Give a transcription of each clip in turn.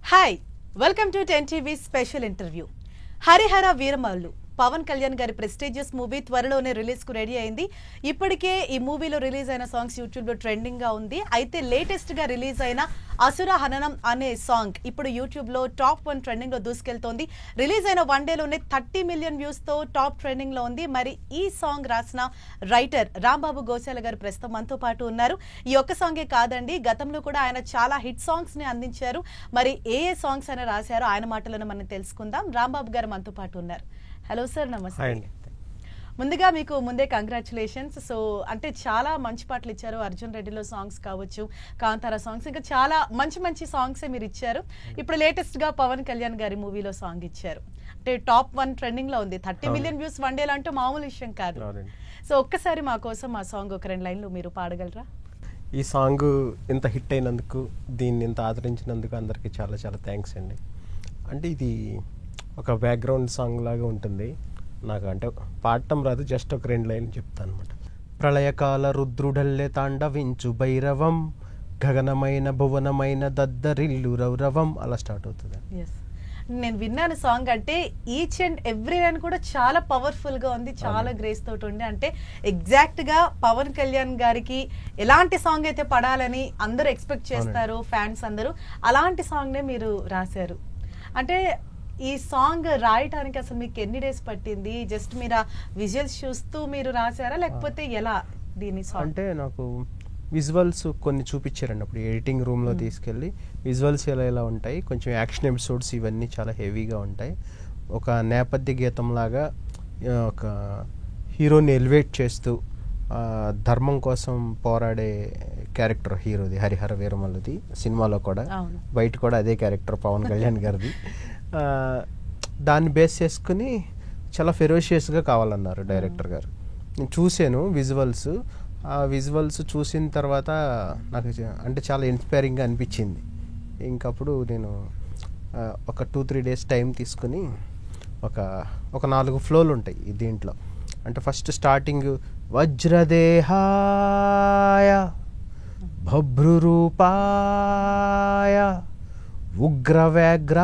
Hi welcome to 10 TV special interview. Harihara Veeramallu Pawan Kalyan గారి prestigious movie త్వరలోనే release కు రెడీ అయింది. ఇప్పటికే ఈ మూవీలో రిలీజ్ అయిన సాంగ్స్ యూట్యూబ్ లో ట్రెండింగ్ గా ఉంది. అయితే లేటెస్ట్ గా రిలీజ్ అయిన అసుర హననం అనే సాంగ్ ఇప్పుడు యూట్యూబ్ లో టాప్ 1 ట్రెండింగ్ లో దూసుకెళ్తోంది. రిలీజ్ అయిన 1 డేలోనే 30 మిలియన్ వ్యూస్ తో టాప్ ట్రెండింగ్ లో ఉంది. మరి ఈ సాంగ్ రాసిన రైటర్ రాంబాబు గోశాల గారు ప్రస్తుతం మనతో పాటు ఉన్నారు. ఈ ఒక్క సాంగే కాదండి, గతంలో కూడా ఆయన చాలా హిట్ సాంగ్స్ ని అందించారు. మరి ఏ సాంగ్స్ అయినా రాశారో ఆయన మాటలను మనం తెలుసుకుందాం. రాంబాబు గారు మనతో పాటు ఉన్నారు. హలో సార్, నమస్తే. ముందుగా మీకు ముందే కంగ్రాచులేషన్స్. సో అంటే చాలా మంచి పాటలు ఇచ్చారు. అర్జున్ రెడ్డిలో సాంగ్స్ కావచ్చు, కాంతారా సాంగ్స్, ఇంకా చాలా మంచి మంచి సాంగ్స్ మీరు ఇచ్చారు. ఇప్పుడు లేటెస్ట్ గా పవన్ కళ్యాణ్ గారి మూవీలో సాంగ్ ఇచ్చారు. అంటే టాప్ 1 ట్రెండింగ్ లో ఉంది. 30 మిలియన్ వ్యూస్ 1 డేలో అంటే మామూలు విషయం కాదు. సో ఒక్కసారి మా కోసం ఆ సాంగ్ ఒక 2 లైన్లు మీరు పాడగలరా? ఈ సాంగ్ ఇంత హిట్ అయినందుకు, దీన్ని ఇంత ఆదరించినందుకు అందరికీ చాలా చాలా థ్యాంక్స్ అండి. అంటే ఇది ఒక బ్యాక్గ్రౌండ్ సాంగ్ లాగా ఉంటుంది నాకు. అంటే పాడటం రాదు, జస్ట్ ఒక 2 లైన్లు చెప్తాను అనమాట. ప్రళయకాల రుద్రుడల్లే తాండవించు భైరవం, గగనమైన భువనమైన దద్దరిల్లు రౌరవం, అలా స్టార్ట్ అవుతుంది. నేను విన్నాను సాంగ్. అంటే ఈచ్ అండ్ ఎవ్రీ లైన్ కూడా చాలా పవర్ఫుల్ గా ఉంది, చాలా గ్రేస్ తోటి ఉంది. అంటే ఎగ్జాక్ట్ గా పవన్ కళ్యాణ్ గారికి ఎలాంటి సాంగ్ అయితే పడాలని అందరూ ఎక్స్పెక్ట్ చేస్తారు ఫ్యాన్స్ అందరూ, అలాంటి సాంగ్ నే మీరు రాశారు. అంటే ఈ సాంగ్ రాయటానికి అసలు మీకు ఎన్ని డేస్ పట్టింది? జస్ట్ మీరు ఆ విజువల్స్ చూస్తూ మీరు రాశారా, లేకపోతే ఎలా దీని సాంగ్? అంటే నాకు విజువల్స్ కొన్ని చూపించారండి. అప్పుడు ఎడిటింగ్ రూమ్లో తీసుకెళ్ళి విజువల్స్ ఎలా ఉంటాయి, కొంచెం యాక్షన్ ఎపిసోడ్స్ ఇవన్నీ చాలా హెవీగా ఉంటాయి. ఒక నేపథ్య గీతం లాగా ఒక హీరోని ఎలివేట్ చేస్తూ ధర్మం కోసం పోరాడే క్యారెక్టర్ హీరోది, హరిహర వీరమల్లుది. సినిమాలో కూడా, బయట కూడా అదే క్యారెక్టర్ పవన్ కళ్యాణ్ గారిది. దాన్ని బేస్ చేసుకుని చాలా ఫెరోషియస్గా కావాలన్నారు డైరెక్టర్ గారు. నేను చూశాను విజువల్స్. ఆ విజువల్స్ చూసిన తర్వాత నాకు అంటే చాలా ఇన్స్పైరింగ్గా అనిపించింది. ఇంకప్పుడు నేను ఒక 2-3 డేస్ టైం తీసుకుని ఒక 4 ఫ్లోలు ఉంటాయి దీంట్లో. అంటే ఫస్ట్ స్టార్టింగ్ వజ్రదేహాయ భభ్రురూపాయ ఉగ్రవ్యాఘ్రాయ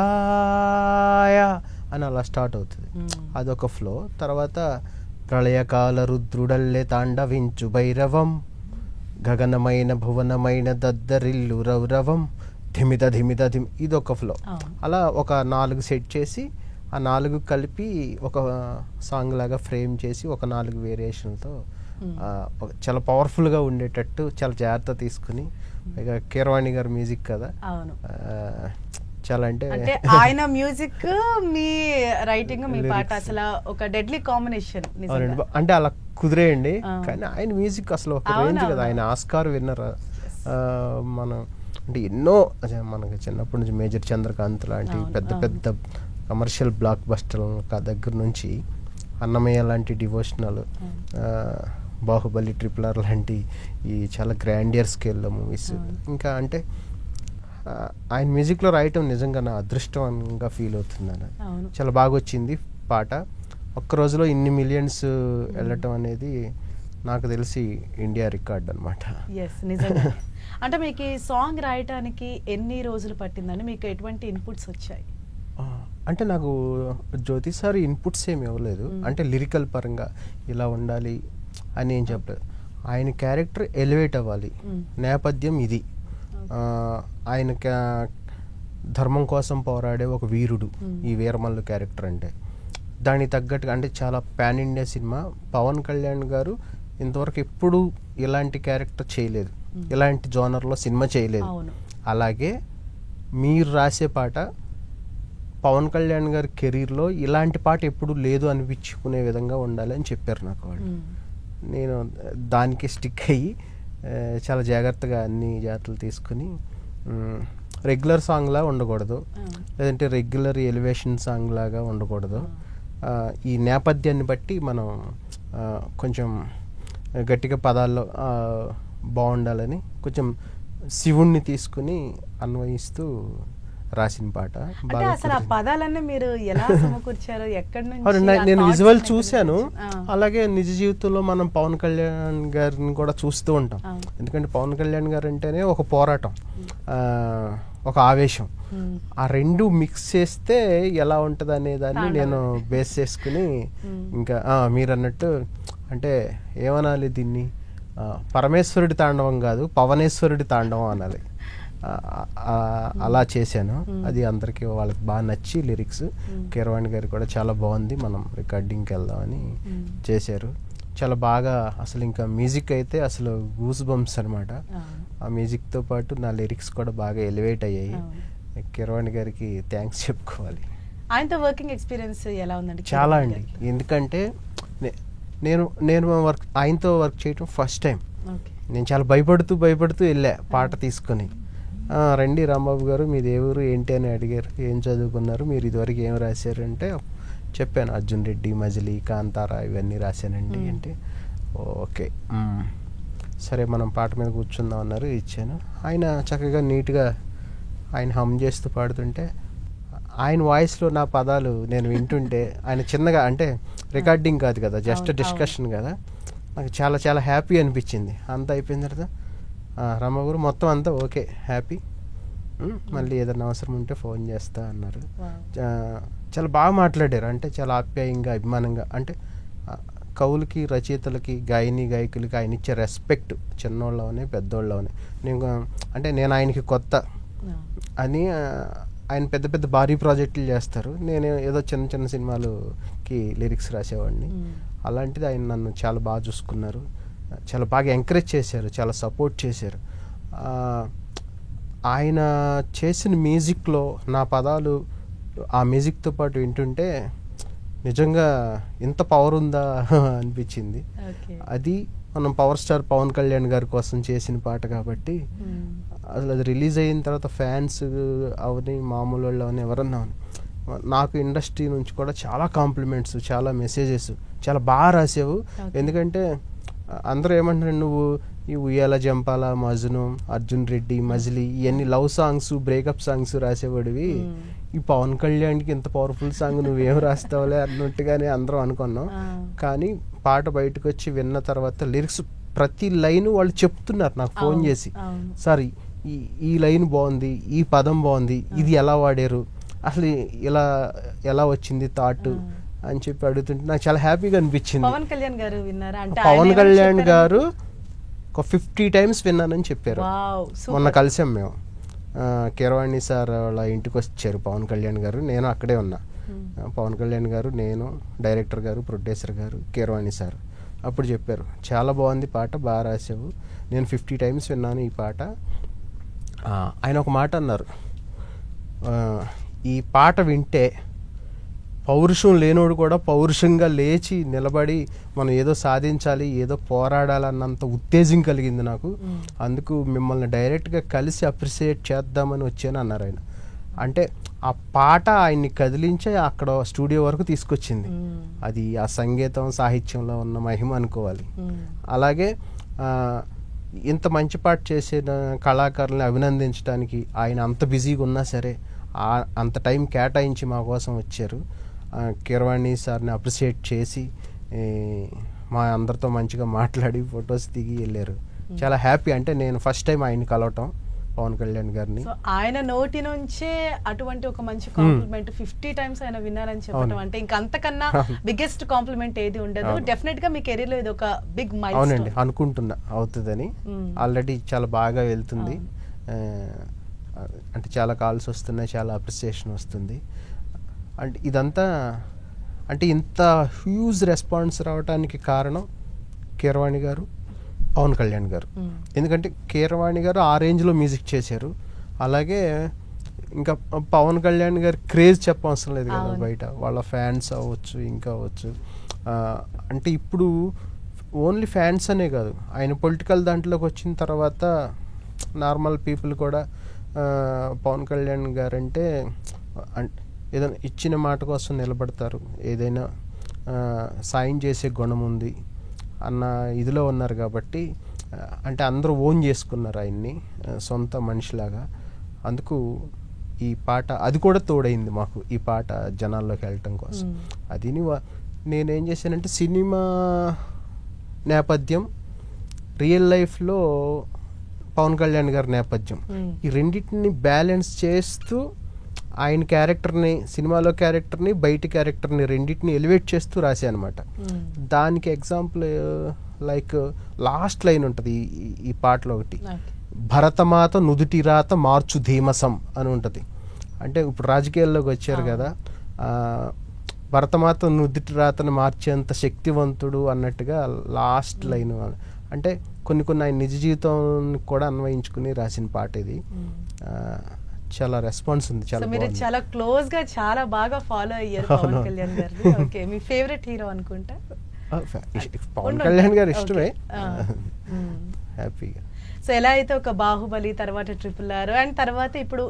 అని అలా స్టార్ట్ అవుతుంది. అదొక ఫ్లో. తర్వాత ప్రళయకాల రుద్రుడల్లే తాండవించు భైరవం, గగనమైన భువనమైన దద్దరిల్లు రౌరవం, ధిమిత ధిమిత ధిమి, ఇదొక ఫ్లో. అలా ఒక 4 సెట్ చేసి ఆ 4 కలిపి ఒక సాంగ్ లాగా ఫ్రేమ్ చేసి ఒక 4 వేరియేషన్లతో చాలా పవర్ఫుల్గా ఉండేటట్టు చాలా జాగ్రత్త తీసుకుని, ఇక కీరవాణి గారు మ్యూజిక్ కదా, చాలా అంటే ఆయన మ్యూజిక్, మీ రైటింగ్, మీ పాట అసలు ఒక డెడ్లీ కాంబినేషన్. అంటే అలా కుదిరేయండి. కానీ ఆయన మ్యూజిక్ అసలు ఒక రేంజ్ కదా. ఆయన ఆస్కార్ విన్నర్. మనం అంటే ఎన్నో మనకి చిన్నప్పటి నుంచి మేజర్ చంద్రకాంత్ లాంటి పెద్ద పెద్ద కమర్షియల్ బ్లాక్ బస్టర్ దగ్గర నుంచి అన్నమయ్య లాంటి డివోషనల్, బాహుబలి, RRR లాంటి ఈ చాలా గ్రాండియర్ స్కేల్లో మూవీస్. ఇంకా అంటే ఆయన మ్యూజిక్లో రాయటం నిజంగా నా అదృష్టంగా ఫీల్ అవుతున్నాను. చాలా బాగా వచ్చింది పాట. ఒక్క రోజులో ఇన్ని మిలియన్స్ వెళ్ళటం అనేది నాకు తెలిసి ఇండియా రికార్డ్ అనమాట. అంటే మీకు ఈ సాంగ్ రాయటానికి ఎన్ని రోజులు పట్టిందని, మీకు ఎటువంటి ఇన్పుట్స్ వచ్చాయి? అంటే నాకు జ్యోతి సార్ ఇన్పుట్స్ ఏమి ఇవ్వలేదు. అంటే లిరికల్ పరంగా ఇలా ఉండాలి అని ఏం చెప్పలేదు. ఆయన క్యారెక్టర్ ఎలివేట్ అవ్వాలి, నేపథ్యం ఇది, ఆయన ధర్మం కోసం పోరాడే ఒక వీరుడు ఈ వీరమల్లు క్యారెక్టర్. అంటే దానికి తగ్గట్టుగా, అంటే చాలా పాన్ ఇండియా సినిమా. పవన్ కళ్యాణ్ గారు ఇంతవరకు ఎప్పుడు ఇలాంటి క్యారెక్టర్ చేయలేదు, ఇలాంటి జోనర్లో సినిమా చేయలేదు. అలాగే మీరు రాసే పాట పవన్ కళ్యాణ్ గారి కెరీర్లో ఇలాంటి పాట ఎప్పుడు లేదు అనిపించుకునే విధంగా ఉండాలి అని చెప్పారు నాకు వాళ్ళు. నేను దానికి స్టిక్ అయ్యి చాలా జాగ్రత్తగా అన్ని జాగ్రత్తలు తీసుకుని, రెగ్యులర్ సాంగ్లా ఉండకూడదు, లేదంటే రెగ్యులర్ ఎలివేషన్ సాంగ్ లాగా ఉండకూడదు. ఈ నేపథ్యాన్ని బట్టి మనం కొంచెం గట్టిగా పదాల్లో బాగుండాలని కొంచెం శివుణ్ణి తీసుకుని అన్వయిస్తూ రాసిన పాట. నేను విజువల్ చూశాను. అలాగే నిజ జీవితంలో మనం పవన్ కళ్యాణ్ గారిని కూడా చూస్తూ ఉంటాం. ఎందుకంటే పవన్ కళ్యాణ్ గారు అంటేనే ఒక పోరాటం. ఒక ఆవేశం, ఆ రెండు మిక్స్ చేస్తే ఎలా ఉంటుంది అనే దాన్ని నేను బేస్ చేసుకుని ఇంకా మీరు అన్నట్టు అంటే ఏమనాలి దీన్ని, పరమేశ్వరుడి తాండవం కాదు పవనేశ్వరుడి తాండవం అనాలి. అలా చేశాను. అది అందరికీ వాళ్ళకి బాగా నచ్చి లిరిక్స్ కీరవాణి గారు కూడా చాలా బాగుంది, మనం రికార్డింగ్కి వెళ్దామని చేశారు. చాలా బాగా అసలు ఇంకా మ్యూజిక్ అయితే అసలు గూస్ బంప్స్ అనమాట. ఆ మ్యూజిక్తో పాటు నా లిరిక్స్ కూడా బాగా ఎలివేట్ అయ్యాయి. కీరవాణి గారికి థ్యాంక్స్ చెప్పుకోవాలి. ఆయనతో వర్కింగ్ ఎక్స్పీరియన్స్ ఎలా ఉందండి? చాలా అండి, ఎందుకంటే నేను ఆయనతో వర్క్ చేయటం ఫస్ట్ టైం. నేను చాలా భయపడుతూ వెళ్ళా పాట తీసుకొని. రండి రాంబాబు గారు మీది ఏ ఊరు ఏంటి అని అడిగారు. ఏం చదువుకున్నారు, మీరు ఇదివరకు ఏం రాశారు అంటే చెప్పాను, అర్జున్ రెడ్డి, మజిలీ, కాంతారా ఇవన్నీ రాశానండి అంటే ఓకే సరే మనం పాట మీద కూర్చుందాం అన్నారు. ఇచ్చాను. ఆయన చక్కగా నీట్గా ఆయన హమ్ చేస్తూ పాడుతుంటే ఆయన వాయిస్లో నా పదాలు నేను వింటుంటే, ఆయన చిన్నగా అంటే రికార్డింగ్ కాదు కదా, జస్ట్ డిస్కషన్ కదా, నాకు చాలా చాలా హ్యాపీ అనిపించింది. అంతా అయిపోయిన తర్వాత రామగారు మొత్తం అంతా ఓకే హ్యాపీ, మళ్ళీ ఏదైనా అవసరం ఉంటే ఫోన్ చేస్తా అన్నారు. చాలా బాగా మాట్లాడారు, అంటే చాలా ఆప్యాయంగా అభిమానంగా. అంటే కవులకి, రచయితలకి, గాయకులకి ఆయన ఇచ్చే రెస్పెక్ట్ చిన్నోళ్ళవనే పెద్దోళ్ళవనే. నేను ఆయనకి కొత్త అని, ఆయన పెద్ద పెద్ద భారీ ప్రాజెక్టులు చేస్తారు, నేను ఏదో చిన్న చిన్న సినిమాలకి లిరిక్స్ రాసేవాడిని. అలాంటిది ఆయన నన్ను చాలా బాగా చూసుకున్నారు, చాలా బాగా ఎంకరేజ్ చేశారు, చాలా సపోర్ట్ చేశారు. ఆయన చేసిన మ్యూజిక్లో నా పదాలు ఆ మ్యూజిక్తో పాటు వింటుంటే నిజంగా ఇంత పవర్ ఉందా అనిపించింది. అది మనం పవర్ స్టార్ పవన్ కళ్యాణ్ గారి కోసం చేసిన పాట కాబట్టి అసలు అది రిలీజ్ అయిన తర్వాత ఫ్యాన్స్ అవని, మామూలు వాళ్ళు అవని, ఎవరన్నా నాకు ఇండస్ట్రీ నుంచి కూడా చాలా కాంప్లిమెంట్స్, చాలా మెసేజెస్, చాలా బాగా రాసావు. ఎందుకంటే అందరూ ఏమంటున్నారు, నువ్వు ఈ ఉయ్యాల జంపాల, మజ్ను, అర్జున్ రెడ్డి, మజిలీ ఇవన్నీ లవ్ సాంగ్స్, బ్రేకప్ సాంగ్స్ రాసేవాడివి, ఈ పవన్ కళ్యాణ్కి ఇంత పవర్ఫుల్ సాంగ్ నువ్వేం రాస్తావులే అన్నట్టుగానే అందరం అనుకున్నాం. కానీ పాట బయటకు వచ్చి విన్న తర్వాత లిరిక్స్ ప్రతి లైన్ వాళ్ళు చెప్తున్నారు నాకు ఫోన్ చేసి, సార్ ఈ లైన్ బాగుంది, ఈ పదం బాగుంది, ఇది ఎలా వాడారు, అసలు ఎలా వచ్చింది థాట్ అని చెప్పి అడుగుతుంటే నాకు చాలా హ్యాపీగా అనిపించింది. పవన్ కళ్యాణ్ గారు విన్నారా? పవన్ కళ్యాణ్ గారు ఒక 50 times విన్నానని చెప్పారు. మొన్న కలిసాం మేము, కీరవాణి సార్ వాళ్ళ ఇంటికి వచ్చారు పవన్ కళ్యాణ్ గారు, నేను అక్కడే ఉన్నా. పవన్ కళ్యాణ్ గారు, నేను, డైరెక్టర్ గారు, ప్రొడ్యూసర్ గారు, కీరవాణి సార్. అప్పుడు చెప్పారు, చాలా బాగుంది పాట, బాగా రాసావు, నేను 50 times విన్నాను ఈ పాట. ఆయన ఒక మాట అన్నారు, ఈ పాట వింటే పౌరుషం లేనోడు కూడా పౌరుషంగా లేచి నిలబడి మనం ఏదో సాధించాలి, ఏదో పోరాడాలన్నంత ఉత్తేజం కలిగింది నాకు, అందుకు మిమ్మల్ని డైరెక్ట్గా కలిసి అప్రిషియేట్ చేద్దామని వచ్చాను అన్నారు ఆయన. అంటే ఆ పాట ఆయన్ని కదిలించే అక్కడ స్టూడియో వరకు తీసుకొచ్చింది. అది ఆ సంగీతం, సాహిత్యంలో ఉన్న మహిమ అనుకోవాలి. అలాగే ఇంత మంచి పాట చేసిన కళాకారుల్ని అభినందించడానికి ఆయన అంత బిజీగా ఉన్నా సరే అంత టైం కేటాయించి మా కోసం వచ్చారు. కీరవాణి సార్ని అప్రిషియేట్ చేసి మా అందరితో మంచిగా మాట్లాడి ఫొటోస్ దిగి వెళ్ళారు. చాలా హ్యాపీ. అంటే నేను ఫస్ట్ టైం ఆయన్ని కలవటం, పవన్ కళ్యాణ్ గారిని. ఆయన నోటి నుంచే అటువంటి ఒక మంచి కాంప్లిమెంట్ 50 times ఆయన విన్నారని చెప్పడం అంటే ఇంకా అంతకన్నా బిగ్గెస్ట్ కాంప్లిమెంట్ ఏది ఉండదు. డెఫినెట్ గా మీ కెరీర్ లో ఇది ఒక బిగ్ మైల్ స్టోన్. అవునండి, అనుకుంటున్నా అవుతుందని. ఆల్రెడీ చాలా బాగా వెళ్తుంది, అంటే చాలా కాల్స్ వస్తున్నాయి, చాలా అప్రిసియేషన్ వస్తుంది. అంటే ఇదంతా అంటే ఇంత హ్యూజ్ రెస్పాన్స్ రావడానికి కారణం కీరవాణి గారు, పవన్ కళ్యాణ్ గారు. ఎందుకంటే కీరవాణి గారు ఆ రేంజ్లో మ్యూజిక్ చేశారు. అలాగే ఇంకా పవన్ కళ్యాణ్ గారి క్రేజ్ చెప్పవసరం లేదు కదా, బయట వాళ్ళ ఫ్యాన్స్ అవ్వచ్చు, ఇంకా అవ్వచ్చు. అంటే ఇప్పుడు ఓన్లీ ఫ్యాన్స్ అనే కాదు, ఆయన పొలిటికల్ దాంట్లోకి వచ్చిన తర్వాత నార్మల్ పీపుల్ కూడా పవన్ కళ్యాణ్ గారు అంటే ఏదైనా ఇచ్చిన మాట కోసం నిలబడతారు, ఏదైనా సాయం చేసే గుణం ఉంది అన్న ఇదిలో ఉన్నారు. కాబట్టి అంటే అందరూ ఓన్ చేసుకున్నారు ఆయన్ని సొంత మనిషిలాగా. అందుకు ఈ పాట అది కూడా తోడైంది మాకు, ఈ పాట జనాల్లోకి వెళ్ళటం కోసం. అది నేనేం చేశానంటే సినిమా నేపథ్యం రియల్ లైఫ్లో పవన్ కళ్యాణ్ గారి నేపథ్యం, ఈ రెండింటిని బ్యాలెన్స్ చేస్తూ ఆయన క్యారెక్టర్ని, సినిమాలో క్యారెక్టర్ని, బయట క్యారెక్టర్ని రెండింటిని ఎలివేట్ చేస్తూ రాశా అనమాట. దానికి ఎగ్జాంపుల్ లైక్ లాస్ట్ లైన్ ఉంటుంది ఈ పాటలో ఒకటి, భరతమాత నుదుటి రాత మార్చు ధీమసం అని ఉంటుంది. అంటే ఇప్పుడు రాజకీయాల్లోకి వచ్చారు కదా, భరతమాత నుదుటి రాతను మార్చేంత శక్తివంతుడు అన్నట్టుగా లాస్ట్ లైన్. అంటే కొన్ని ఆయన నిజ జీవితం కూడా అన్వయించుకుని రాసిన పాట ఇది. చాలా రెస్పాన్స్ ఉంది. చాలా మీరు చాలా క్లోజ్ గా చాలా బాగా ఫాలో అయ్యారు పవన్ కళ్యాణ్ గారు. ఓకే, మీ ఫేవరెట్ హీరో అనుకుంటా. పవన్ కళ్యాణ్ గారు ఇష్టమే, హ్యాపీగా. సో ఎలా అయితే ఒక బాహుబలి, తర్వాత RRR, అండ్ తర్వాత ఇప్పుడు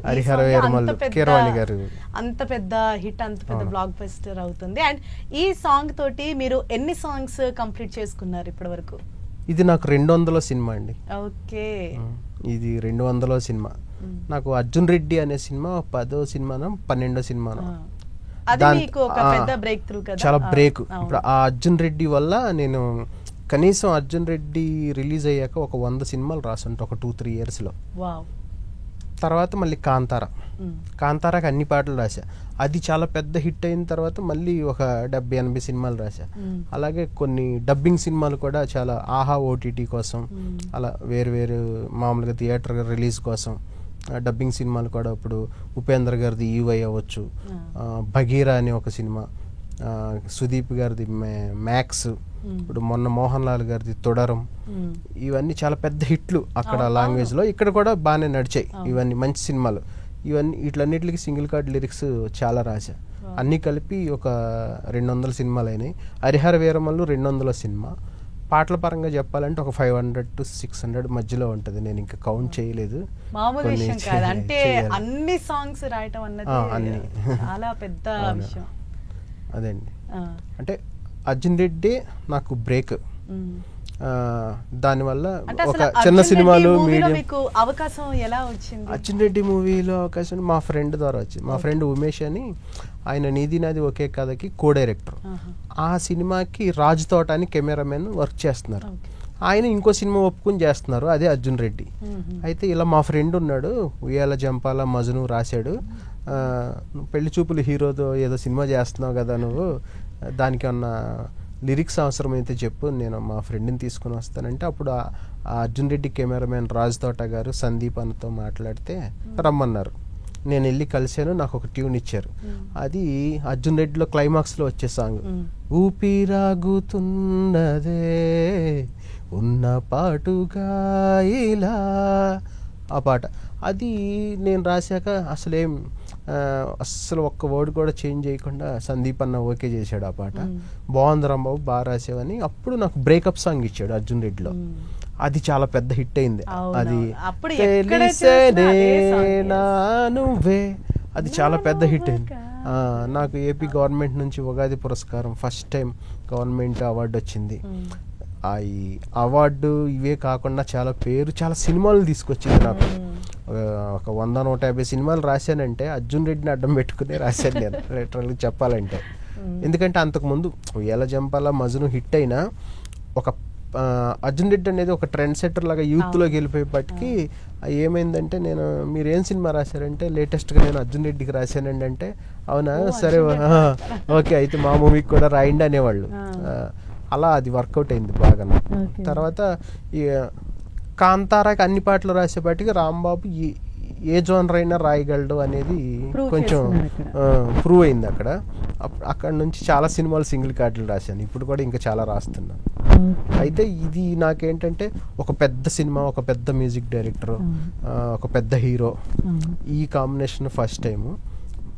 అంత పెద్ద హిట్, అంత పెద్ద బ్లాక్ బస్టర్ అవుతుంది. అండ్ ఈ సాంగ్ తోటి మీరు ఎన్ని సాంగ్స్ కంప్లీట్ చేసుకున్నారు ఇప్పటి వరకు? ఇది నాకు 200వ సినిమా అండి. ఓకే, ఇది 200వ సినిమా. నాకు అర్జున్ రెడ్డి అనే సినిమా 10వ సినిమానో 12వ సినిమానో, చాలా బ్రేక్. ఇప్పుడు ఆ అర్జున్ రెడ్డి వల్ల నేను కనీసం అర్జున్ రెడ్డి రిలీజ్ అయ్యాక ఒక 100 సినిమాలు రాసుంటా ఒక 2-3 ఇయర్స్లో. తర్వాత మళ్ళీ కాంతారాకి అన్ని పాటలు రాశా. అది చాలా పెద్ద హిట్ అయిన తర్వాత మళ్ళీ ఒక 70-80 సినిమాలు రాశా. అలాగే కొన్ని డబ్బింగ్ సినిమాలు కూడా చాలా, ఆహా OTT కోసం, అలా వేరు మామూలుగా థియేటర్ రిలీజ్ కోసం డబ్బింగ్ సినిమాలు కూడా. ఇప్పుడు ఉపేంద్ర గారిది EY అవ్వచ్చు, భగీరా అనే ఒక సినిమా, సుదీప్ గారిది మ్యాక్స్, ఇప్పుడు మొన్న మోహన్ లాల్ గారిది తొడరం, ఇవన్నీ చాలా పెద్ద హిట్లు అక్కడ లాంగ్వేజ్ లో. ఇక్కడ కూడా బాగానే నడిచాయి ఇవన్నీ మంచి సినిమాలు. ఇవన్నీ వీటిలన్నిటికి సింగిల్ కార్డ్ లిరిక్స్ చాలా రాశా. అన్నీ కలిపి ఒక 200 సినిమాలు అయినాయి. హరిహర వీరమల్లు 200వ సినిమా. పాటల పరంగా చెప్పాలంటే ఒక 500 to 600 మధ్యలో ఉంటది. నేను ఇంకా కౌంట్ చేయలేదు. మామూలు విషయం కాదు, అంటే అన్ని సాంగ్స్ రాయటం అన్నది చాలా పెద్ద విషయం. అదండి, అంటే అర్జున్ రెడ్డి నాకు బ్రేక్. దానివల్ల ఒక చిన్న సినిమాలు అవకాశం ఎలా వచ్చింది? అర్జున్ రెడ్డి మూవీలో అవకాశం మా ఫ్రెండ్ ద్వారా వచ్చింది. మా ఫ్రెండ్ ఉమేష్ అని, ఆయన నీది నాది ఒకే కథకి కో డైరెక్టర్. ఆ సినిమాకి రాజ్ తోట అని కెమెరామెన్ వర్క్ చేస్తున్నారు. ఆయన ఇంకో సినిమా ఒప్పుకుని చేస్తున్నారు, అదే అర్జున్ రెడ్డి. అయితే ఇలా మా ఫ్రెండ్ ఉన్నాడు, ఉయ్యాల జంపాల మజను రాశాడు, పెళ్లి చూపులు హీరోతో ఏదో సినిమా చేస్తున్నావు కదా నువ్వు, దానికి ఏమన్నా లిరిక్స్ అవసరమైతే చెప్పు, నేను మా ఫ్రెండ్ని తీసుకుని వస్తానంటే అప్పుడు ఆ అర్జున్ రెడ్డి కెమెరామెన్ రాజ్ తోట గారు సందీప్ అన్నతో మాట్లాడితే రమ్మన్నారు. నేను వెళ్ళి కలిశాను, నాకు ఒక ట్యూన్ ఇచ్చారు. అది అర్జున్ రెడ్డిలో క్లైమాక్స్లో వచ్చే సాంగ్, ఊపిరాగుతున్నదే ఉన్న పాటుగా ఇలా, ఆ పాట. అది నేను రాశాక అసలు ఒక్క వర్డ్ కూడా చేంజ్ చేయకుండా సందీప్ అన్న ఓకే చేశాడు. ఆ పాట బాగుంది రాంబాబు, బాగా రాసావని. అప్పుడు నాకు బ్రేకప్ సాంగ్ ఇచ్చాడు అర్జున్ రెడ్డిలో. అది చాలా పెద్ద హిట్ అయింది. అది నువ్వే, అది చాలా పెద్ద హిట్ అయింది. నాకు ఏపీ గవర్నమెంట్ నుంచి ఉగాది పురస్కారం, ఫస్ట్ టైం గవర్నమెంట్ అవార్డు వచ్చింది. ఈ అవార్డు ఇవే కాకుండా చాలా పేరు, చాలా సినిమాలు తీసుకొచ్చింది నాకు. ఒక 100-150 సినిమాలు రాశానంటే అర్జున్ రెడ్డిని అడ్డం పెట్టుకునే రాశాను నేను లిటరల్గా చెప్పాలంటే. ఎందుకంటే అంతకుముందు ఎలా జంపాల మజను హిట్ అయినా ఒక అర్జున్ రెడ్డి అనేది ఒక ట్రెండ్ సెట్టర్ లాగా యూత్లోకి వెళ్ళిపోయేపటికి ఏమైందంటే, నేను మీరు ఏం సినిమా రాశారంటే లేటెస్ట్గా నేను అర్జున్ రెడ్డికి రాశానండి అంటే, అవునా సరే ఓకే అయితే మా మూవీకి కూడా రాయండి అనేవాళ్ళు. అలా అది వర్కౌట్ అయింది బాగా. తర్వాత ఈ కాంతారాకి అన్ని పాటలు రాసేపాటికి రాంబాబు ఏ జోనర్ అయినా రాయగలడు అనేది కొంచెం ప్రూవ్ అయింది అక్కడ. అక్కడ నుంచి చాలా సినిమాలు సింగిల్ కార్డులు రాశాను, ఇప్పుడు కూడా ఇంకా చాలా రాస్తున్నాను. అయితే ఇది నాకేంటంటే ఒక పెద్ద సినిమా, ఒక పెద్ద మ్యూజిక్ డైరెక్టర్, ఒక పెద్ద హీరో, ఈ కాంబినేషన్ ఫస్ట్ టైము.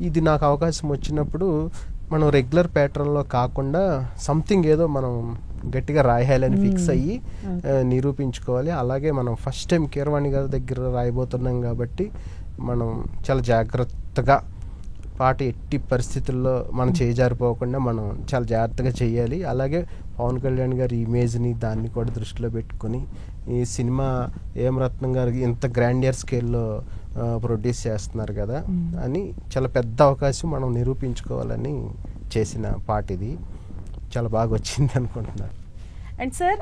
ఇది నాకు అవకాశం వచ్చినప్పుడు మనం రెగ్యులర్ ప్యాటర్న్లో కాకుండా సంథింగ్ ఏదో మనం గట్టిగా రాయాలని ఫిక్స్ అయ్యి నిరూపించుకోవాలి. అలాగే మనం ఫస్ట్ టైం కీరవాణి గారి దగ్గర రాయబోతున్నాం కాబట్టి మనం చాలా జాగ్రత్తగా, పాట ఎట్టి పరిస్థితుల్లో మనం చేజారిపోకుండా మనం చాలా జాగ్రత్తగా చేయాలి. అలాగే పవన్ కళ్యాణ్ గారి ఇమేజ్ని దాన్ని కూడా దృష్టిలో పెట్టుకొని ఈ సినిమా ఏం రత్నం గారికి ఇంత గ్రాండియర్ స్కేల్లో ప్రొడ్యూస్ చేస్తున్నారు కదా అని చాలా పెద్ద అవకాశం మనం నిరూపించుకోవాలని చేసిన పాట ఇది. చాలా బాగా వచ్చింది అనుకుంటున్నాను. And sir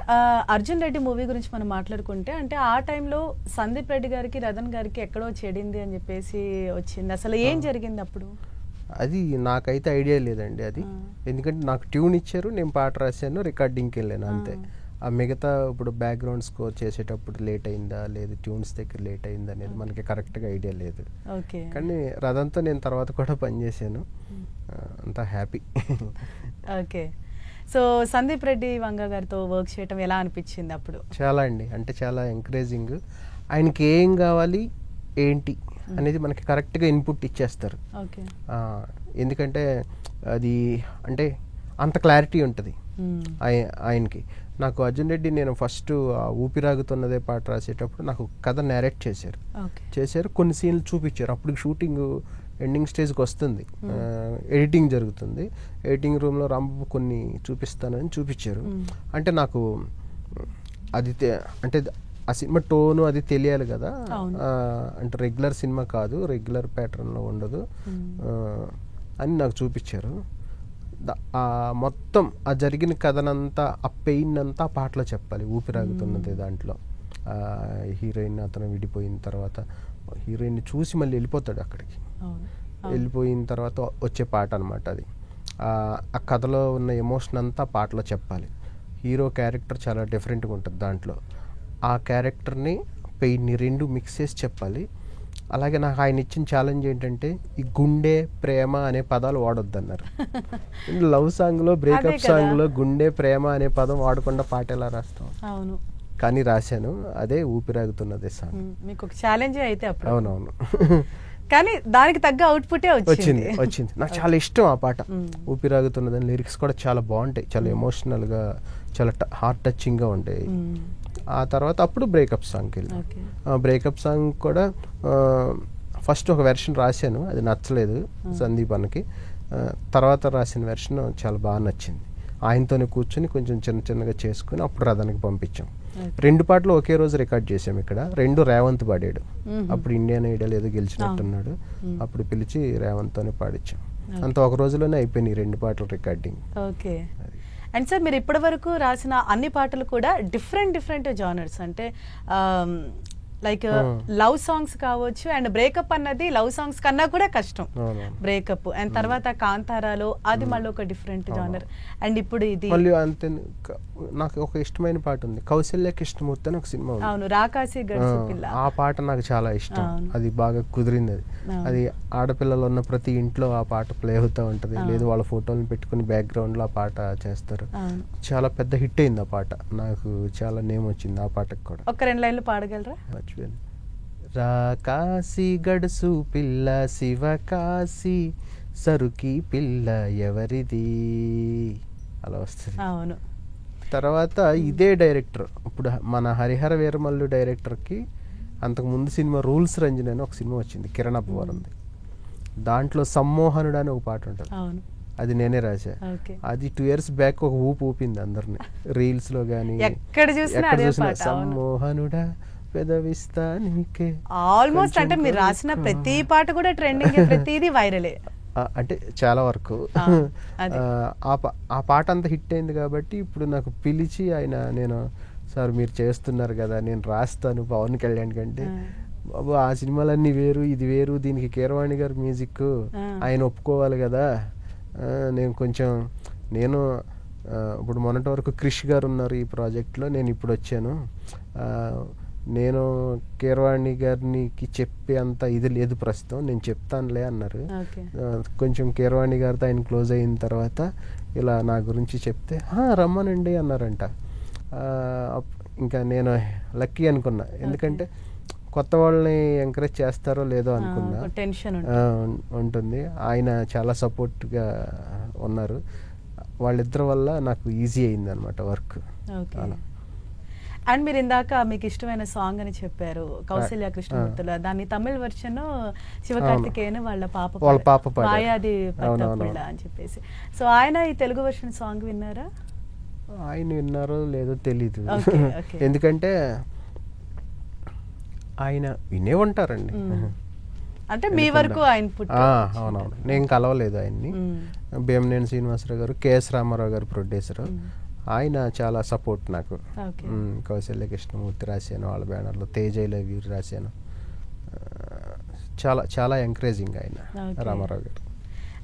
Arjun Reddy movie గురించి మనం మాట్లాడుకుంటే అంటే ఆ టైంలో సందీప్ రెడ్డి గారికి రతన్ గారికి ఎక్కడో చెడింది అని చెప్పేసి వచ్చింది. అసలు ఏం జరిగింది అప్పుడు? అది నాకైతే ఐడియా లేదండి అది. ఎందుకంటే నాకు ట్యూన్ ఇచ్చారు, నేను పాట రాశాను, రికార్డింగ్కి వెళ్ళాను అంతే. ఆ మిగతా ఇప్పుడు బ్యాక్గ్రౌండ్ స్కోర్ చేసేటప్పుడు లేట్ అయిందా లేదు, ట్యూన్స్ దగ్గర లేట్ అయిందా అనేది మనకి కరెక్ట్గా ఐడియా లేదు. కానీ రథంతో నేను తర్వాత కూడా పనిచేశాను, అంతా happy. Okay. So Sandeep Reddy Vanga గారితో వర్క్ చేయటం ఎలా అనిపించింది అప్పుడు? చాలా అండి, అంటే చాలా ఎంకరేజింగ్. ఆయనకి ఏం కావాలి ఏంటి అనేది మనకి కరెక్ట్గా ఇన్పుట్ ఇచ్చేస్తారు. ఎందుకంటే అది అంటే అంత క్లారిటీ ఉంటుంది ఆయనకి. నాకు అర్జున్ రెడ్డి నేను ఫస్ట్ ఊపిరాగుతున్నదే పాట రాసేటప్పుడు నాకు కథ నేరేట్ చేశారు, కొన్ని సీన్లు చూపించారు. అప్పుడు షూటింగ్ ఎండింగ్ స్టేజ్కి వస్తుంది, ఎడిటింగ్ జరుగుతుంది. ఎడిటింగ్ రూమ్లో రాంబాబు కొన్ని చూపిస్తానని చూపించారు. అంటే నాకు అది అంటే ఆ సినిమా టోను అది తెలియాలి కదా, అంటే రెగ్యులర్ సినిమా కాదు, రెగ్యులర్ ప్యాటర్న్లో ఉండదు అని నాకు చూపించారు. మొత్తం ఆ జరిగిన కథనంతా, ఆ పెయిన్ అంతా ఆ పాటలో చెప్పాలి. ఊపిరాగుతున్నది దాంట్లో హీరోయిన్ అతను విడిపోయిన తర్వాత హీరోయిన్ చూసి మళ్ళీ వెళ్ళిపోతాడు అక్కడికి, వెళ్ళిపోయిన తర్వాత వచ్చే పాట అనమాట అది. ఆ కథలో ఉన్న ఎమోషన్ అంతా పాటలో చెప్పాలి. హీరో క్యారెక్టర్ చాలా డిఫరెంట్గా ఉంటుంది దాంట్లో. ఆ క్యారెక్టర్ని పెయిన్ని రెండు మిక్స్ చేసి చెప్పాలి. అలాగే నాకు ఆయన ఇచ్చిన ఛాలెంజ్ ఏంటంటే ఈ గుండె ప్రేమ అనే పదాలు వాడొద్దన్నారు. లవ్ సాంగ్లో బ్రేకప్ సాంగ్లో గుండె ప్రేమ అనే పదం వాడకుండా పాట ఎలా రాస్తాం? అవును, కానీ రాశాను. అదే ఊపిరాగుతున్నదే సాంగ్. మీకు ఒక ఛాలెంజ్ అయితే అప్పుడు. అవునవును, కానీ దానికి తగ్గ అవుట్పుటే వచ్చింది. నాకు చాలా ఇష్టం ఆ పాట ఊపిరాగుతున్నదని. లిరిక్స్ కూడా చాలా బాగుంటాయి, చాలా ఎమోషనల్గా, చాలా హార్ట్ టచింగ్గా ఉంటాయి. ఆ తర్వాత అప్పుడు బ్రేకప్ సాంగ్కి వెళ్ళాను. బ్రేకప్ సాంగ్ కూడా ఫస్ట్ ఒక వెర్షన్ రాశాను, అది నచ్చలేదు సందీప్ అన్నకి. తర్వాత రాసిన వెర్షన్ చాలా బాగా నచ్చింది. ఆయనతోనే కూర్చొని కొంచెం చిన్నగా చేసుకుని అప్పుడు రథానికి పంపించాం. 2 పాటలు ఒకే రోజు రికార్డ్ చేసాం ఇక్కడ. 2 రేవంత్ పాడాడు. అప్పుడు ఇండియన్ ఐడల్ ఏదో గెలిచినట్టున్నాడు, అప్పుడు పిలిచి రేవంత్తోనే పాడించాం. అంత ఒక రోజులోనే అయిపోయినాయి 2 పాటలు రికార్డింగ్. ఓకే. అండ్ సార్ మీరు ఇప్పటి వరకు రాసిన అన్ని పాటలు కూడా డిఫరెంట్ జానర్స్, అంటే లైక్ లవ్ సాంగ్స్ కావచ్చు. అండ్ బ్రేకప్ అన్నది లవ్ సాంగ్స్ కన్నా కూడా కష్టం, బ్రేకప్. అండ్ తర్వాత కాంతారాలో అది మళ్ళీ ఒక డిఫరెంట్ జానర్. అండ్ ఇప్పుడు ఇది మళ్ళీ అంతే. నాకు ఒక ఇష్టమైన పాట ఉంది, కౌశల్య కృష్ణమూర్తి అని ఒక సినిమా ఉంది. అవును, రాకాసి గడుసు పిల్ల. ఆ పాట నాకు చాలా ఇష్టం, అది బాగా కుదిరింది. అది ఆడపిల్లలు ఉన్న ప్రతి ఇంట్లో ఆ పాట ప్లే అవుతూ ఉంటుంది, లేదు వాళ్ళ ఫోటోలను పెట్టుకుని బ్యాక్గ్రౌండ్ లో ఆ పాట చేస్తారు. చాలా పెద్ద హిట్ అయింది ఆ పాట, నాకు చాలా నేమ్ వచ్చింది ఆ పాటకు కూడా. ఒక 2 లైన్లు పాడగలరా? రాకాసి గడుసు పిల్ల శివకాశి సరుకి పిల్ల ఎవరిది, అలా వస్తుంది. అవును. తర్వాత ఇదే డైరెక్టర్, ఇప్పుడు మన హరిహర వీరమల్లు డైరెక్టర్కి అంతకు ముందు సినిమా రూల్స్ రంజన్ అని ఒక సినిమా వచ్చింది, కిరణ్ అబ్బవరంది. దాంట్లో సమ్మోహనుడు అని ఒక పాట ఉంటుంది, అది నేనే రాశా. అది 2 years బ్యాక్ ఒక ఊపింది అందరిని, రీల్స్ లో గానీ ఎక్కడ చూసినా సమ్మోహనుడా పెదవిస్తా నీకే. ఆల్మోస్ట్ అంటే మీరు రాసిన ప్రతి పాట కూడా ట్రెండింగ్, ప్రతిదీ వైరలే. అంటే చాలా వరకు ఆ పాట అంత హిట్ అయింది కాబట్టి ఇప్పుడు నాకు పిలిచి ఆయన, నేను సార్ మీరు చేస్తున్నారు కదా నేను రాస్తాను పవన్ కళ్యాణ్ కంటే, బాబు ఆ సినిమాలన్నీ వేరు ఇది వేరు, దీనికి కీరవాణి గారు మ్యూజిక్, ఆయన ఒప్పుకోవాలి కదా. నేను ఇప్పుడు మొన్నటి వరకు క్రిష్ గారు ఉన్నారు ఈ ప్రాజెక్ట్లో, నేను ఇప్పుడు వచ్చాను, నేను కీరవాణి గారికి చెప్పే అంత ఇది లేదు ప్రస్తుతం, నేను చెప్తానులే అన్నారు. కొంచెం కీరవాణి గారితో ఆయన క్లోజ్ అయిన తర్వాత ఇలా నా గురించి చెప్తే రమ్మనండి అన్నారంట. ఇంకా నేను లక్కీ అనుకున్నా, ఎందుకంటే కొత్త వాళ్ళని ఎంకరేజ్ చేస్తారో లేదో అనుకున్నా, టెన్షన్ ఉంటుంది. ఆయన చాలా సపోర్ట్గా ఉన్నారు, వాళ్ళిద్దరి వల్ల నాకు ఈజీ అయింది అనమాట వర్క్. అండ్ మీరు ఇందాక మీకు ఇష్టమైన సాంగ్ అని చెప్పారు కౌశల్య కృష్ణమూర్తిలో, దాన్ని తమిళ వర్షన్ శివకార్తికేయన్ వాళ్ళ పాప మాయాది పట్టపుల్ల అని చెప్పేసి. సో ఆయన ఈ తెలుగు వర్షన్ సాంగ్ విన్నారా? ఆయన విన్నారో లేదో తెలీదు, ఎందుకంటే ఆయన వినే ఉంటారండి. అంటే మీ వరకు ఆయన అవునవును, నేను కలవలేదు ఆయన్ని. భీమనేని శ్రీనివాసరావు గారు, కెఎస్ రామారావు గారు ప్రొడ్యూసర్, ఆయన చాలా సపోర్ట్ నాకు. ఓకే. కౌశల్య కృష్ణమూర్తి రాశాను, వాళ్ళ బ్యానర్లో తేజైల వీరు రాశాను. చాలా చాలా ఎంకరేజింగ్ ఆయన Okay. రామారావు గారు.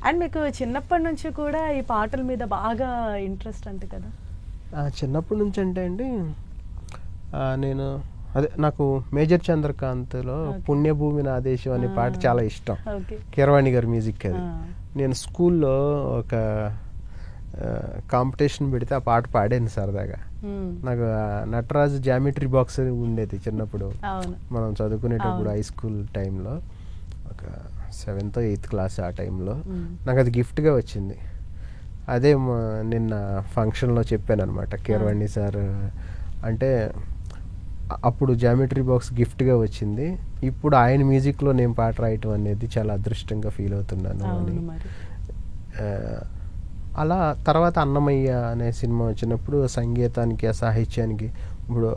అండ్ మీకు చిన్నప్పటి నుంచి కూడా ఈ పాటల మీద బాగా ఇంట్రెస్ట్ అంట కదా? చిన్నప్పటి నుంచి అంటే అండి నేను అదే నాకు మేజర్ చంద్రకాంత్లో Okay. పుణ్యభూమి నా దేశం అనే పాట చాలా ఇష్టం. ఓకే. కీరవాణి గారి మ్యూజిక్ అది. నేను స్కూల్లో ఒక కాంపిటీషన్ పెడితే ఆ పాట పాడాను సరదాగా. నాకు నటరాజు జామెట్రీ బాక్స్ ఉండేది చిన్నప్పుడు, అవును. మనం చదువుకునేటప్పుడు అవును. హై స్కూల్ టైంలో, ఒక 7th 8th క్లాస్ ఆ టైంలో మ్మ్. నాకు అది గిఫ్ట్గా వచ్చింది. అదే నిన్న ఫంక్షన్లో చెప్పాను అనమాట. కీరవాణి సార్ అంటే అప్పుడు జామెట్రీ బాక్స్ గిఫ్ట్గా వచ్చింది, ఇప్పుడు ఆయన మ్యూజిక్లో నేను పాట రాయటం అనేది చాలా అదృష్టంగా ఫీల్ అవుతున్నాను అని. అవును మరి. అలా తర్వాత అన్నమయ్య అనే సినిమా వచ్చినప్పుడు సంగీతానికి ఆ సాహిత్యానికి, ఇప్పుడు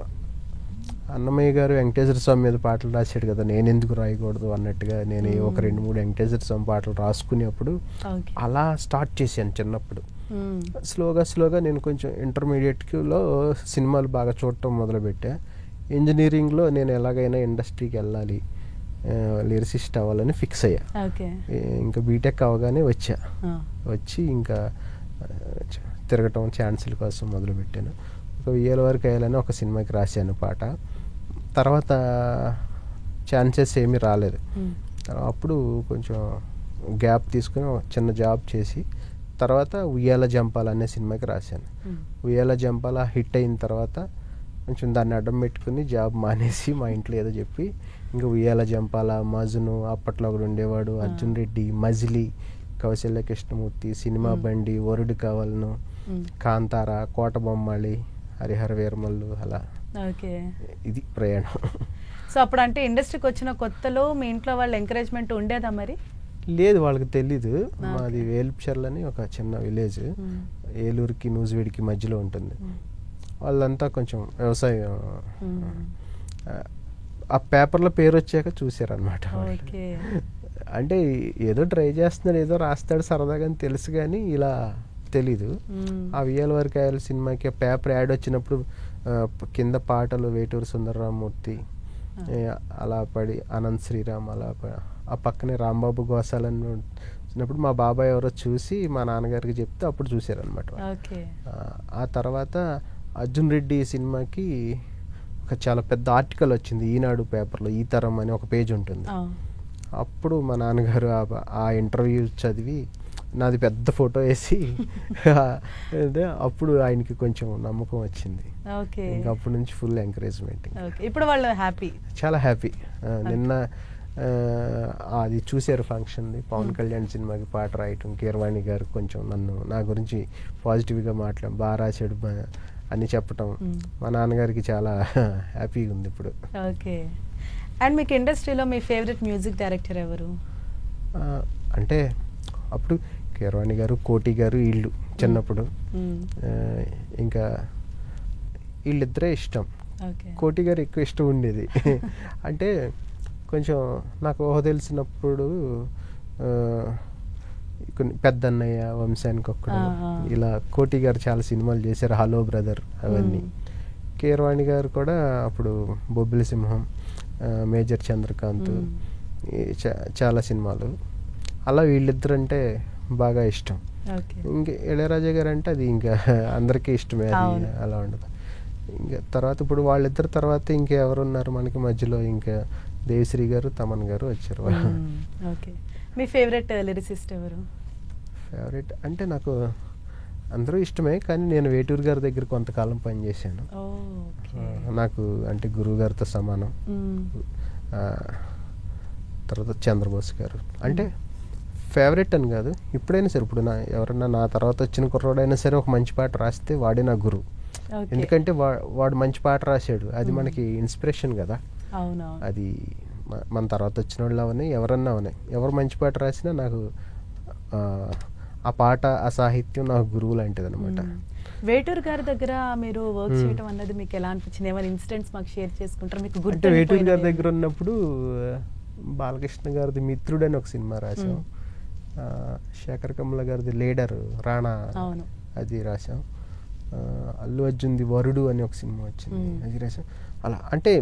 అన్నమయ్య గారు వెంకటేశ్వర స్వామి మీద పాటలు రాశాడు కదా, నేను ఎందుకు రాయకూడదు అన్నట్టుగా నేను ఒక 2-3 వెంకటేశ్వర స్వామి పాటలు రాసుకునేప్పుడు ఓకే. అలా స్టార్ట్ చేశాను చిన్నప్పుడు. మ్మ్. స్లోగా నేను కొంచెం ఇంటర్మీడియట్లో సినిమాలు బాగా చూడటం మొదలుపెట్టా. ఇంజనీరింగ్లో నేను ఎలాగైనా ఇండస్ట్రీకి వెళ్ళాలి, లిరిసిస్ట్ అవ్వాలని ఫిక్స్ అయ్యా. ఓకే. ఇంకా బీటెక్ అవగానే వచ్చి ఇంకా తిరగటం ఛాన్సుల కోసం మొదలుపెట్టాను. ఒక 1000 వరకు వేయాలని ఒక సినిమాకి రాశాను పాట. తర్వాత ఛాన్సెస్ ఏమీ రాలేదు. అప్పుడు కొంచెం గ్యాప్ తీసుకుని ఒక చిన్న జాబ్ చేసి తర్వాత ఉయ్యాల జంపాల అనే సినిమాకి రాశాను. ఉయ్యాల జంపాల హిట్ అయిన తర్వాత కొంచెం దాన్ని అడ్డం పెట్టుకుని జాబ్ మానేసి మా ఇంట్లో ఏదో చెప్పి ఇంకా ఉయ్యాల జంపాల, మజును, అప్పట్లో ఒకడు ఉండేవాడు అర్జున్ రెడ్డి, మజిలీ, కౌశల్య కృష్ణమూర్తి, సినిమా బండి, వరుడు కావాలను, కాంతార, కోట బొమ్మాళి, హరిహర వీరమల్లు, అలా ఓకే. ఇది ప్రయాణం. సో అప్పుడు అంటే ఇండస్ట్రీకి వచ్చిన కొత్తలో మీ ఇంట్లో వాళ్ళ ఎంకరేజ్మెంట్ ఉండేదా మరి? లేదు, వాళ్ళకి తెలీదు. మాది వేల్పుచర్ల అని ఒక చిన్న విలేజ్, ఏలూరుకి నూజివీడికి మధ్యలో ఉంటుంది. వాళ్ళంతా కొంచెం వ్యవసాయం, ఆ పేపర్లో పేరు వచ్చాక చూసారనమాట. అంటే ఏదో ట్రై చేస్తున్నాడు, ఏదో రాస్తాడు సరదాగా అని తెలుసు, కానీ ఇలా తెలీదు. ఆ 1000 వరకు వేయాలి సినిమాకి పేపర్ యాడ్ వచ్చినప్పుడు కింద పాటలు వేటూరు సుందరరామూర్తి, అలా పడి అనంత్ శ్రీరామ్, అలా ఆ పక్కనే రాంబాబు గోసాలని వచ్చినప్పుడు మా బాబాయ్ ఎవరో చూసి మా నాన్నగారికి చెప్తే అప్పుడు చూసారనమాట. ఆ తర్వాత అర్జున్ రెడ్డి సినిమాకి ఒక చాలా పెద్ద ఆర్టికల్ వచ్చింది ఈనాడు పేపర్లో, ఈ తరం అని ఒక పేజ్ ఉంటుంది. అప్పుడు మా నాన్నగారు ఆ ఇంటర్వ్యూ చదివి నాది పెద్ద ఫోటో వేసి అప్పుడు ఆయనకి కొంచెం నమ్మకం వచ్చింది. ఇంకా అప్పటి నుంచి ఫుల్ ఎంకరేజ్మెంట్. ఇప్పుడు వాళ్ళు హ్యాపీ, చాలా హ్యాపీ. నిన్న అది చూశారు ఫంక్షన్, పవన్ కళ్యాణ్ సినిమాకి పాట రాయటం, కీరవాణి గారు కొంచెం నా గురించి పాజిటివ్గా బాగా రాశాడు అని చెప్పటం మా నాన్నగారికి చాలా హ్యాపీగా ఉంది ఇప్పుడు. ఓకే. అండ్ మీకు ఇండస్ట్రీలో మీ ఫేవరెట్ మ్యూజిక్ డైరెక్టర్ ఎవరు? అంటే అప్పుడు కీరవాణి గారు, కోటి గారు, వీళ్ళు చిన్నప్పుడు ఇంకా వీళ్ళిద్దరే ఇష్టం. కోటి గారు ఎక్కువ ఇష్టం ఉండేది. అంటే కొంచెం నాకు ఊహ తెలిసినప్పుడు కొన్ని పెద్దన్నయ్య, వంశానికి ఒక్కడు, ఇలా కోటి గారు చాలా సినిమాలు చేశారు, హలో బ్రదర్ అవన్నీ. కీరవాణి గారు కూడా అప్పుడు బొబ్బిలి సింహం, మేజర్ చంద్రకాంత్, చాలా సినిమాలు. అలా వీళ్ళిద్దరు అంటే బాగా ఇష్టం. ఇంకా ఇళయరాజా గారు అంటే అది ఇంకా అందరికీ ఇష్టమే, అది అలా ఉండదు. ఇంకా తర్వాత ఇప్పుడు వాళ్ళిద్దరు తర్వాత ఇంకెవరున్నారు మనకి మధ్యలో, ఇంకా దేవిశ్రీ గారు, తమన్ గారు వచ్చారు. మీ ఫేవరెట్ లిరిసిస్ట్ ఎవరు? ఫేవరెట్ అంటే నాకు అందరూ ఇష్టమే, కానీ నేను వేటూరు గారి దగ్గర కొంతకాలం పనిచేశాను. నాకు అంటే గురువు గారితో సమానం. తర్వాత చంద్రబోస్ గారు అంటే ఫేవరెట్ అని కాదు, ఇప్పుడైనా సరే, ఇప్పుడు ఎవరన్నా నా తర్వాత వచ్చిన కుర్రోడైనా సరే ఒక మంచి పాట రాస్తే వాడే నా గురువు. ఎందుకంటే వాడు మంచి పాట రాశాడు, అది మనకి ఇన్స్పిరేషన్ కదా. అది మన తర్వాత వచ్చిన వాళ్ళు అవని ఎవరన్నా అవని, ఎవరు మంచి పాట రాసినా నాకు ఆ పాట, ఆ సాహిత్యం నాకు గురువు లాంటిది అనమాట. వేటూరు గారి దగ్గర మీరు వర్క్ చేయడం అన్నది మీకు ఎలా అనిపించింది? ఏమైనా ఇన్సిడెంట్స్ మాకు షేర్ చేసుకుంటారు? మీకు అంటే వేటూరు గారి దగ్గర ఉన్నప్పుడు బాలకృష్ణ గారిది మిత్రుడు అని ఒక సినిమా రాసాం, శేఖర్ కమల గారిది లీడర్ రాణా, అది రాసాం. అల్లు అర్జున్ది వరుడు అని ఒక సినిమా వచ్చింది, అది రాశాను. అలా అంటే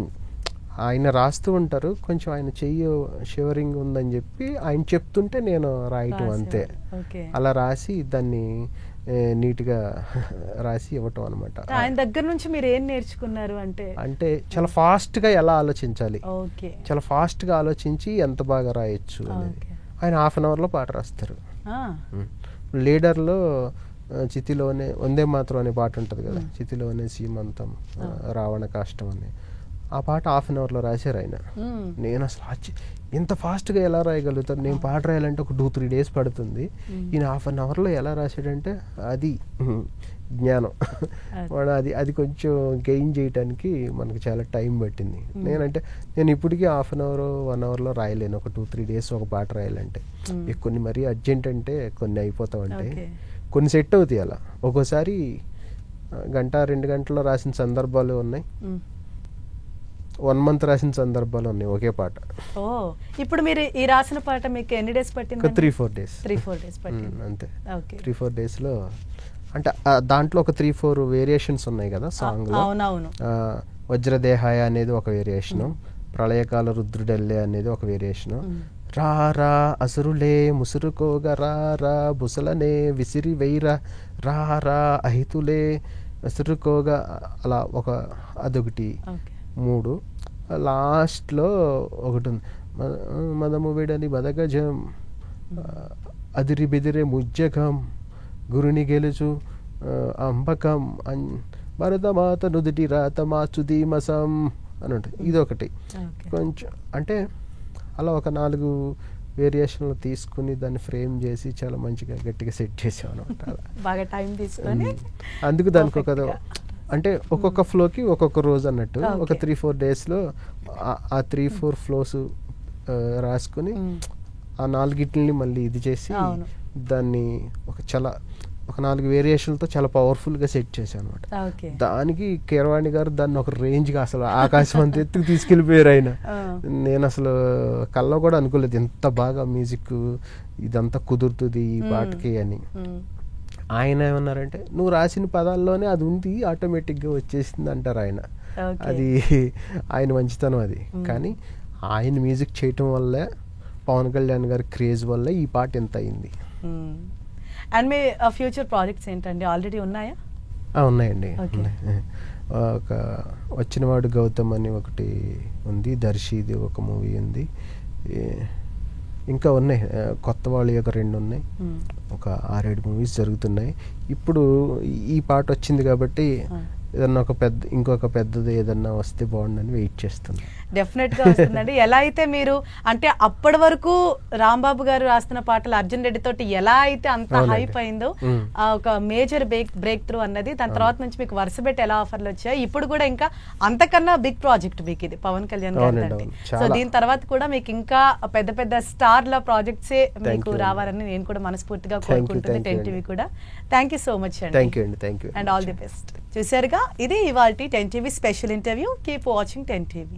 ఆయన రాస్తూ ఉంటారు, కొంచెం ఆయన చెయ్యి షివరింగ్ ఉందని చెప్పి ఆయన చెప్తుంటే నేను రాయటం అంతే. అలా రాసి దాన్ని నీట్గా రాసి ఇవ్వటం అనమాట. ఆయన దగ్గర నుంచి మీరు ఏం నేర్చుకున్నారు అంటే? అంటే చాలా ఫాస్ట్గా ఎలా ఆలోచించాలి, చాలా ఫాస్ట్గా ఆలోచించి ఎంత బాగా రాయొచ్చు అనేది. ఆయన హాఫ్ అన్ అవర్లో పాట రాస్తారు. లీడర్లో చితిలోనే వందే మాత్రం అనే పాట ఉంటుంది కదా, చితిలోనే సీమంతం రావణ కాష్టం అని, ఆ పాట హాఫ్ అన్ అవర్లో రాశారు ఆయన. నేను అసలు ఇంత ఫాస్ట్గా ఎలా రాయగలుగుతారు, నేను పాట రాయాలంటే ఒక 2-3 days పడుతుంది, ఈయన హాఫ్ అన్ అవర్లో ఎలా రాశాడంటే అది జ్ఞానం. అది కొంచెం గెయిన్ చేయడానికి మనకు చాలా టైం పట్టింది. నేను ఇప్పటికీ హాఫ్ అన్ అవర్ 1 hourలో రాయలేను, ఒక 2-3 days ఒక పాట రాయాలంటే. కొన్ని మరీ అర్జెంట్ అంటే కొన్ని అయిపోతామంటే, కొన్ని సెట్ అవుతాయి. అలా ఒక్కోసారి 1-2 గంటల్లో రాసిన సందర్భాలు ఉన్నాయి, 1 month రాసిన సందర్భాలు ఉన్నాయి ఒకే పాట. ఇప్పుడు మీరు ఈ రాసిన పాట మీకు ఎన్ని డేస్ పట్టింది? 3-4 days. 3-4 days పట్టింది అంతే. 3-4 daysలో అంటే దాంట్లో ఒక 3-4 వేరియేషన్స్ ఉన్నాయి కదా సాంగ్ లో. వజ్రదేహాయ అనేది ఒక వేరియేషను, ప్రళయకాల రుద్రుడెల్లే అనేది ఒక వేరియేషను, రారా అసురులే ముసురుకోగ రారా బుసలనే విసిరి వెయ్రా రారా అహితులే అసురుకోగా, అలా అదొకటి 3. లాస్ట్లో ఒకటి ఉంది, మదము విడని మదగజం అదిరి బెదిరే ముజ్జగం గురుని గెలుచు అంబకం భరతమాత నుదుటి రాత మాచుదీమసం అని ఉంటుంది. ఇదొకటి కొంచెం అంటే అలా ఒక 4 వేరియేషన్లు తీసుకుని దాన్ని ఫ్రేమ్ చేసి చాలా మంచిగా గట్టిగా సెట్ చేసాం అనమాట. బాగా టైం తీసుకొని అందుకు దానికి ఒక అంటే ఒక్కొక్క ఫ్లోకి ఒక్కొక్క రోజు అన్నట్టు ఒక 3-4 daysలో ఆ 3-4 flows రాసుకుని ఆ 4 మళ్ళీ ఇది చేసి దాన్ని ఒక 4 వేరియేషన్లతో చాలా పవర్ఫుల్గా సెట్ చేశాను అనమాట. దానికి కీరవాణి గారు దాన్ని ఒక రేంజ్గా అసలు ఆకాశం అంత ఎత్తుకు తీసుకెళ్ళిపోయారు ఆయన. నేను అసలు కల్లో కూడా అనుకోలేదు ఎంత బాగా మ్యూజిక్ ఇదంతా కుదురుతుంది ఈ పాటకి అని. ఆయన ఏమన్నారంటే నువ్వు రాసిన పదాల్లోనే అది ఉంది, ఆటోమేటిక్గా వచ్చేసింది అంటారు ఆయన. అది ఆయన మంచితనం అది. కానీ ఆయన మ్యూజిక్ చేయటం వల్లే, పవన్ కళ్యాణ్ గారి క్రేజ్ వల్ల ఈ పాట ఎంత అయింది. అండ్ మీ ఫ్యూచర్ ప్రాజెక్ట్స్ ఏంటండి, ఆల్రెడీ ఉన్నాయా? ఉన్నాయండి. ఒక వచ్చినవాడు గౌతమ్ అని ఒకటి ఉంది, దర్శిది ఒక మూవీ ఉంది, ఇంకా ఉన్నాయి కొత్త వాళ్ళు ఒక 2 ఉన్నాయి, ఒక 6-7 movies జరుగుతున్నాయి. ఇప్పుడు ఈ పాట వచ్చింది కాబట్టి ఏదన్నా ఇంకొక పెద్దది ఏదన్నా వస్తే బాగుండని వెయిట్ చేస్తుంది. డెఫినెట్గా వస్తుందండి. ఎలా అయితే మీరు అంటే అప్పటి వరకు రాంబాబు గారు రాస్తున్న పాటలు అర్జున్ రెడ్డి తోటి ఎలా అయితే అంత హైప్ అయిందో, ఒక మేజర్ బ్రేక్ త్రూ అన్నది, దాని తర్వాత నుంచి మీకు వరుస పెట్టి ఎలా ఆఫర్లు వచ్చాయి, ఇప్పుడు కూడా ఇంకా అంతకన్నా బిగ్ ప్రాజెక్ట్ మీకు ఇది పవన్ కళ్యాణ్ గారి. సో దీని తర్వాత కూడా మీకు ఇంకా పెద్ద పెద్ద స్టార్ల ప్రాజెక్ట్సే మీకు రావాలని నేను కూడా మనస్ఫూర్తిగా కోరుకుంటుంది 10TV కూడా. థ్యాంక్ యూ సో మచ్ అండి, అండ్ ఆల్ ది బెస్ట్. చూసారుగా, ఇది ఇవాల్టి 10TV special interview. Keep watching 10TV.